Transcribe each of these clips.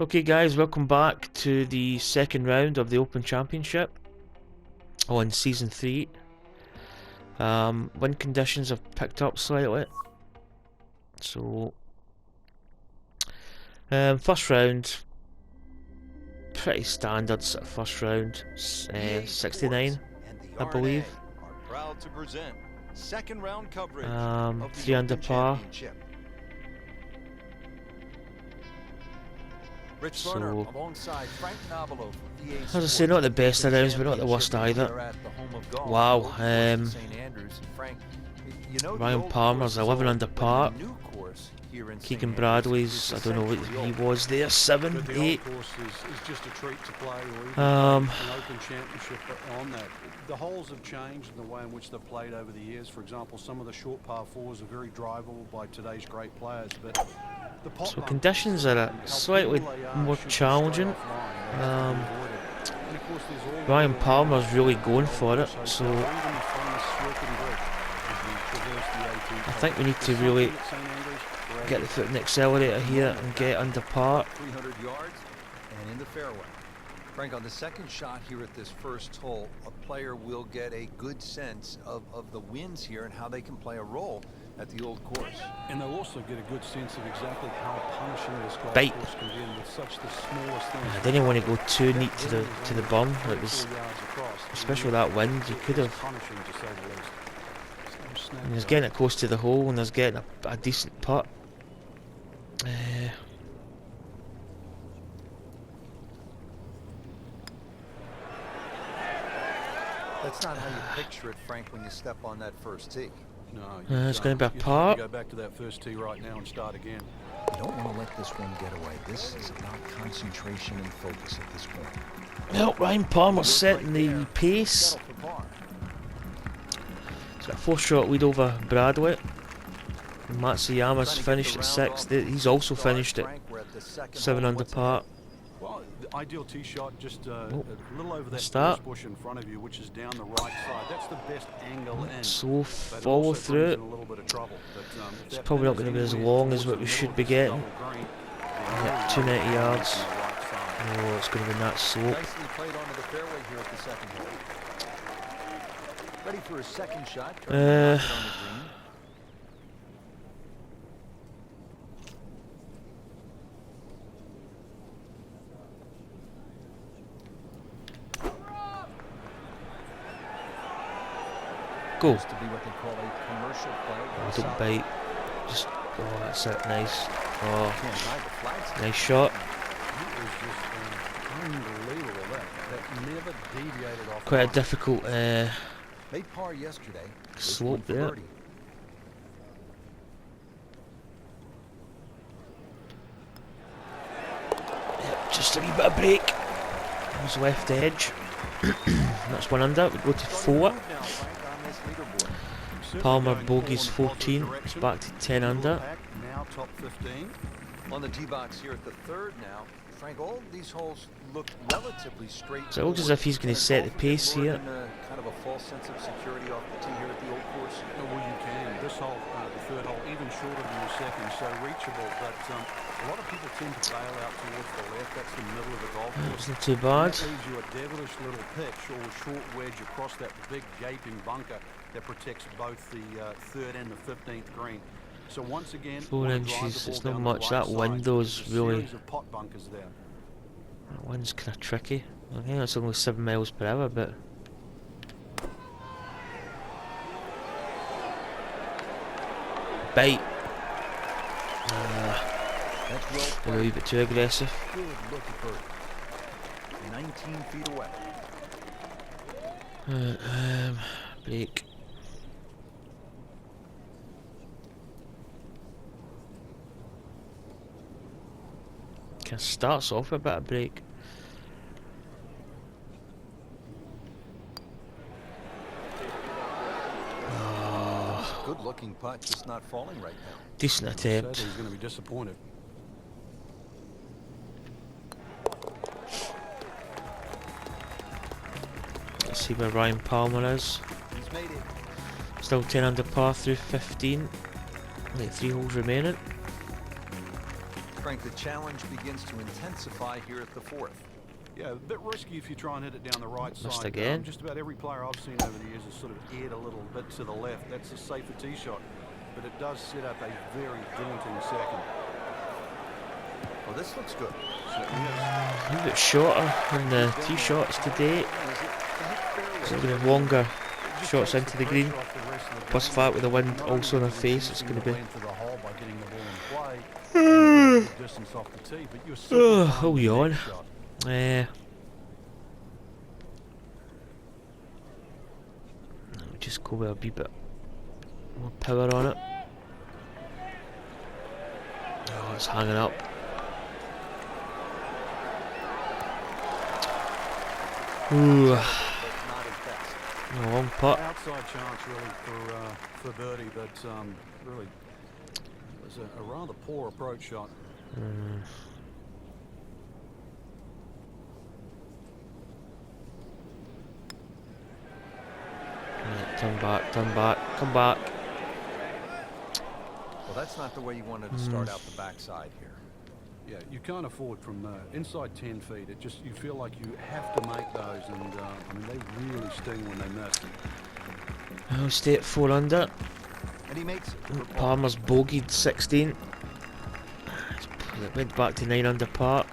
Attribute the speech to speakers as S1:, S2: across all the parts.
S1: Okay guys, welcome back to the second round of the Open Championship on Season 3. Wind conditions have picked up slightly. So, first round, pretty standard sort of first round, 69 I believe. 3 under par. So, as I say, not the best of rounds, but not the worst either. Wow, Ryan Palmer's 11 under par. Keegan Bradley's, I don't know what he was there, 7, 8.
S2: An Open Championship on that. The holes have changed in the way in which they've played over the years. For example, some of the short par 4s are very drivable by today's great players, but
S1: so conditions are slightly more challenging. Ryan Palmer's really going for it, so I think we need to really get the foot in the accelerator here and get under par.
S3: 300 yards and in the fairway. Frank, on the second shot here at this first hole, a player will get a good sense of the winds here and how they can play a role at the old course.
S2: And they'll also get a good sense of exactly how punishing this golf course can be with such the smallest things.
S1: I didn't want to go too neat to the bum. It was, especially with that wind, you could have. And he's getting it close to the hole, and he's getting a decent putt.
S3: That's not how you picture it, Frank, when you step on that first tee.
S2: No,
S1: it's going to be a par.
S2: Go back to that first tee right now and start again.
S3: You don't want to let this one get away. This is about concentration and focus at this point.
S1: Well, Ryan Palmer's setting the pace. He's got a 4-shot lead over Bradley. Matsuyama's finished at 6th. He's also finished at 7 under par.
S2: Well, the ideal tee shot just a little over that first bush in front of you, which is down the right side. That's the best angle in.
S1: So follow through it. It's probably not going to be as long as what we should be getting. Yeah, 290 yards. Oh, it's going to be that slope.
S3: Nicely played onto the fairway here at the second hole. Ready for a second shot.
S1: Go.
S3: To be what they call a commercial play.
S1: Oh, don't bite. Just, oh, that's it. Nice. Oh, nice shot. Quite a difficult slope there. Yep, just a wee bit of break. There's left edge. That's 1 under. We go to 4. Palmer bogeys 14. It's back to 10 under.
S3: Now top 15. On the tee box here at the third now. Frank, all these holes look relatively straight.
S1: So it looks as if he's going to set the pace here.
S3: Kind of a false sense of security off the tee here at the old course.
S2: Oh, well, you can. This hole, the third hole, even shorter than the second, so reachable. But a lot of people tend to bail out towards the left. That's the middle of the golf course.
S1: It's not too bad.
S2: That leaves you a devilish little pitch or a short wedge across that big gaping bunker that protects both the third and the 15th green. So once again,
S1: 4 inches. It's not much. That window's really. That wind's kind of tricky. I think it's only 7 miles per hour, but. Bite. A wee bit too aggressive.
S3: 19 feet away.
S1: Break. Kind of starts off with a bit of break.
S3: Good looking putt, just not falling right now.
S1: Decent attempt.
S2: He's going to be disappointed.
S1: Let's see where Ryan Palmer is.
S3: He's made it.
S1: Still 10 under par through 15. Only 3 holes remaining.
S3: Frank, the challenge begins to intensify here at the 4th.
S2: Yeah, a bit risky if you try and hit it down the right
S1: Missed
S2: side.
S1: again.
S2: Just about every player I've seen over the years has sort of aired a little bit to the left. That's a safer tee shot, but it does set up a very daunting second.
S3: Well, this looks good.
S1: A little bit shorter than the tee shots today. So we're going to have longer shots into the green. Plus the fact with the wind also in our face, it's going to be... Oh, yawn. Just go with a wee bit more power on it. Oh, it's hanging up. Ooh. A long putt.
S2: Outside chance really for birdie, but really it was a rather poor approach shot.
S1: Right, turn back, come back.
S3: Well, that's not the way you wanted to start out the backside here.
S2: Yeah, you can't afford from inside 10 feet. It just, you feel like you have to make those, and I mean, they really sting when they miss.
S1: I'll stay at 4 under.
S3: And he makes it.
S1: Palmer's bogeyed 16. It went back to 9 under par.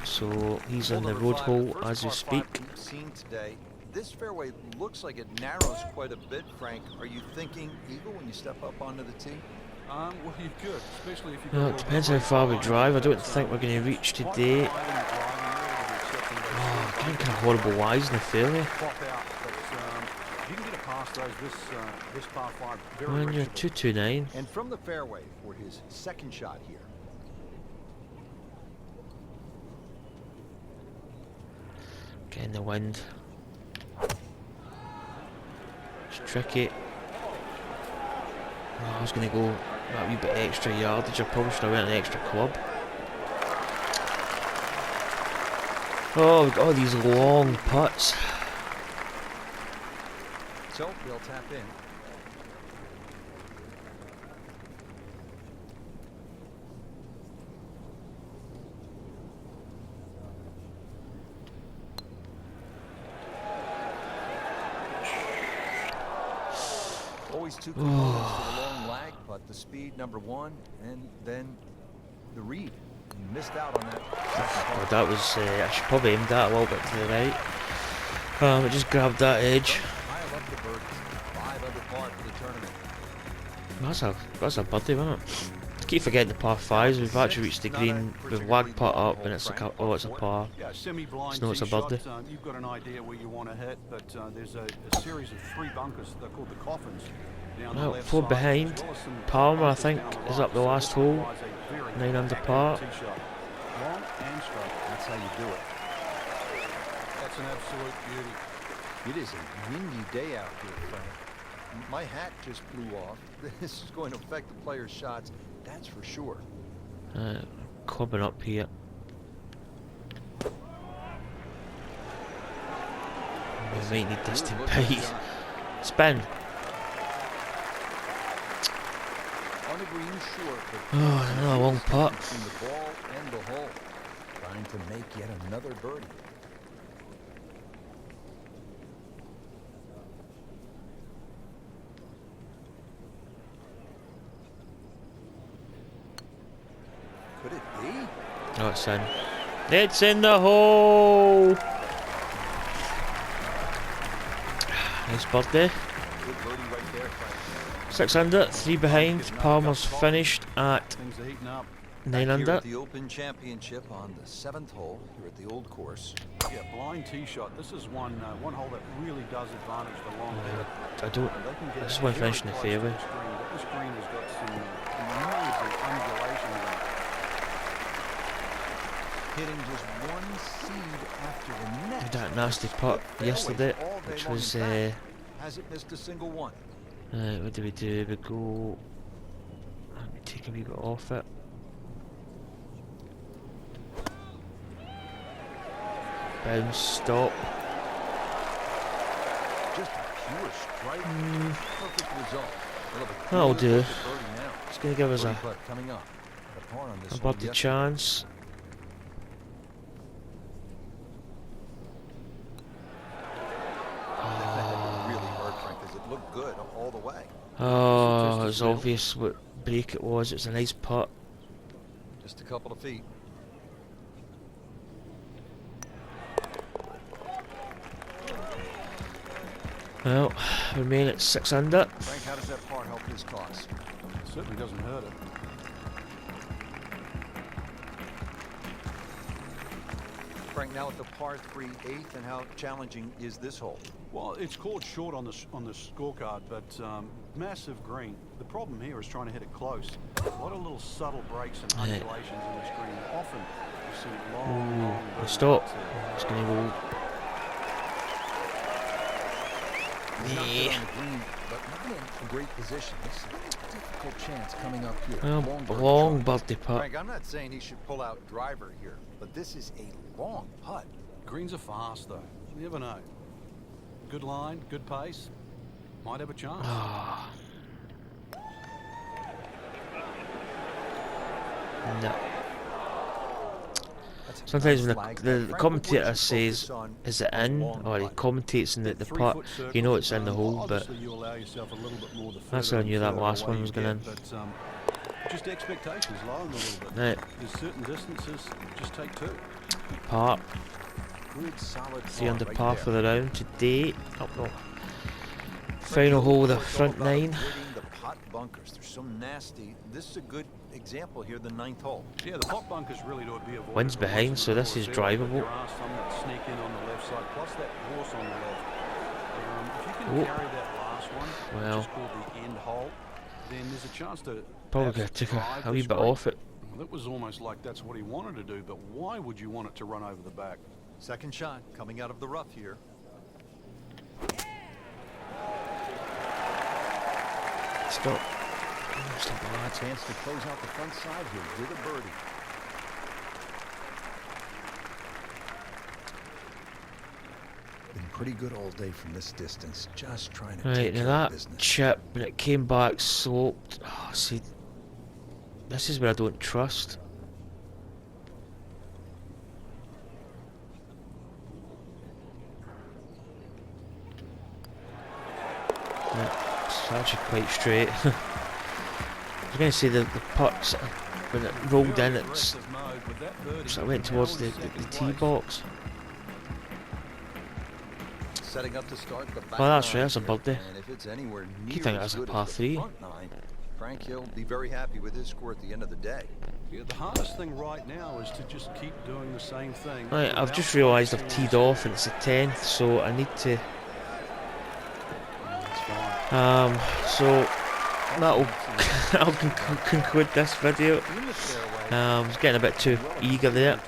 S1: So he's on the road hole as we speak.
S3: We've seen today. This fairway looks like it narrows quite a bit, Frank. Are you thinking eagle when you step up onto the tee?
S2: Well, you could, especially if you.
S1: Well, it depends how far we drive. I don't think we're going to reach today. Oh, getting kind of horrible wise in the fairway. When you're 229.
S3: And from the fairway for his second shot here.
S1: Getting the wind. It's tricky. Oh, I was going to go that wee bit extra yardage. I probably should have went an extra club. Oh, we've got all these long putts.
S3: So we'll tap in. Always two components for the long lag, but the speed, number one, and then the read. You missed out on that.
S1: Oh, that was, I should probably aimed that a little bit to the right. It just grabbed that edge. That's a birdie, wasn't it? I keep forgetting the par 5s. We've actually reached the green. We've wagged putt up, and it's a it's a par.
S2: Yeah, semi-blind.
S1: It's a birdie.
S2: You've got an idea where you want to hit, but there's a series of 3 bunkers. They're called the coffins.
S1: Well, 4 behind. Palmer, I think, is up the last hole. 9 under par.
S2: Long and straight.
S3: That's how you do it.
S2: That's an absolute beauty.
S3: It is a windy day out here, Frank. My hat just blew off. This is going to affect the players' shots, that's for sure.
S1: Clubbing up here. We might need this to bite. Spin.
S3: On the green short,
S1: oh, another long putt.
S3: Between the ball and the hole, trying to make yet another birdie. Could it be?
S1: Oh, it's in. It's in the hole. Nice birdie.
S3: Good birdie right there, Frank.
S1: 6 under, 3 behind. Palmer's finished at
S2: Things are heating up.
S1: 9
S3: Here
S1: under.
S3: at the Open Championship on the 7th hole here at the Old Course.
S2: Yeah, blind tee shot. This is one hole that really does advantage the long hitter.
S1: I don't. I just want to finish in the fairway.
S2: This green has got some amazing undulation in it.
S3: Hitting just one seed after the next.
S1: Did that nasty putt yesterday, which was.
S3: Hasn't missed a single one.
S1: What do? We go. Let me take a wee bit off it. Bounce, stop.
S3: Just a pure strike. Perfect result.
S1: That'll do.
S3: Birdie now.
S1: It's going to give us a
S3: Birdie putt coming up. a par on this
S1: A
S3: hole
S1: birdie
S3: yesterday.
S1: chance.
S3: It really hurt, Frank, because it looked good all the way.
S1: Oh,
S2: Just
S1: it's
S2: as real.
S1: obvious what break it was. It's a nice putt.
S3: Just a couple of feet.
S1: Well, remain at 6 under.
S3: Frank, how does that par help his cause?
S2: Certainly doesn't hurt it.
S3: Frank, now with the par 3 8th, and how challenging is this hole?
S2: Well, it's called short on the scorecard, but massive green. The problem here is trying to hit it close. A lot of little subtle breaks and undulations in this green. Often you see long birdies
S1: Stop.
S2: out there.
S1: It's going to go.
S3: Not good
S1: Yeah.
S3: on the green, but not in a great position. This is a difficult chance coming up here.
S1: Well,
S3: birdie
S1: long
S3: shot.
S1: birdie putt.
S3: Frank, I'm not saying he should pull out driver here, but this is a long putt.
S2: Greens are fast, though. You never know. Good line, good pace. Might have a chance.
S1: Ah. No.
S3: That's a
S1: Sometimes
S3: nice
S1: when
S3: flag.
S1: the
S3: Frank, what
S1: commentator
S3: does he
S1: says,
S3: focus on
S1: is it
S3: on
S1: in?
S3: long
S1: Or he
S3: putt?
S1: commentates in the putt,
S2: 3-foot circle,
S1: you know it's in the hole, but
S2: obviously you allow yourself a little bit more the
S1: that's
S2: further
S1: how I knew that
S2: and
S1: last
S2: further
S1: one
S2: away
S1: was
S2: you
S1: going
S2: get,
S1: in.
S2: But just expectations lowering a little bit.
S1: Right,
S2: There's certain distances, just take two.
S1: par.
S3: Good solid
S1: 3 under
S3: right
S1: par
S3: there.
S1: for the round today. Oh no.
S3: Frank,
S1: Final
S3: the
S1: hole of the
S3: course all
S1: front
S3: about
S1: 9.
S3: avoiding the pot bunkers. They're so nasty. This is a good example here, the 9th hole.
S2: Yeah, the pot bunkers really do be avoided.
S1: Wind's behind, so this is drivable.
S2: There are some that sneak in on the left side, plus that horse on the left. If you can
S1: Oh.
S2: carry that last one,
S1: Well.
S2: which is called the end hole, then there's a chance to
S1: Probably
S2: perhaps
S1: going to take
S2: drive
S1: a wee
S2: this
S1: bit
S2: green.
S1: off it.
S2: Well, it was almost like that's what he wanted to do, but why would you want it to run over the back?
S3: Second shot coming out of the rough here.
S1: Stop. Oh, it's not bad.
S3: Chance to close out the front side here with a birdie. Been pretty good all day from this distance. Just trying to
S1: Right,
S3: take
S1: now
S3: care of
S1: that
S3: business.
S1: chip, when it came back sloped. Oh, see, this is where I don't trust. Yeah, it's actually quite straight. I was going to say the putts, when it rolled in, it's
S2: Aggressive mode with that birdie.
S1: so it went towards the tee box.
S3: Setting up to start the back
S1: Well, that's
S3: nine
S1: right, that's a
S3: here.
S1: birdie.
S3: And if it's anywhere
S1: You
S3: near
S1: think
S3: as
S1: that's a
S3: good
S1: par
S3: as the
S1: 3?
S3: front nine, Frank, he'll be very happy with his score at the end of the day.
S2: Yeah, the hardest thing right now is to just keep doing the same thing.
S1: Right, I've
S2: without
S1: just realised I've
S2: focusing
S1: teed
S2: on
S1: off and it's the 10th, so I need to.
S2: That's fine.
S1: So that'll I'll conclude this video.
S3: In the fairway,
S1: I was getting a bit too eager there.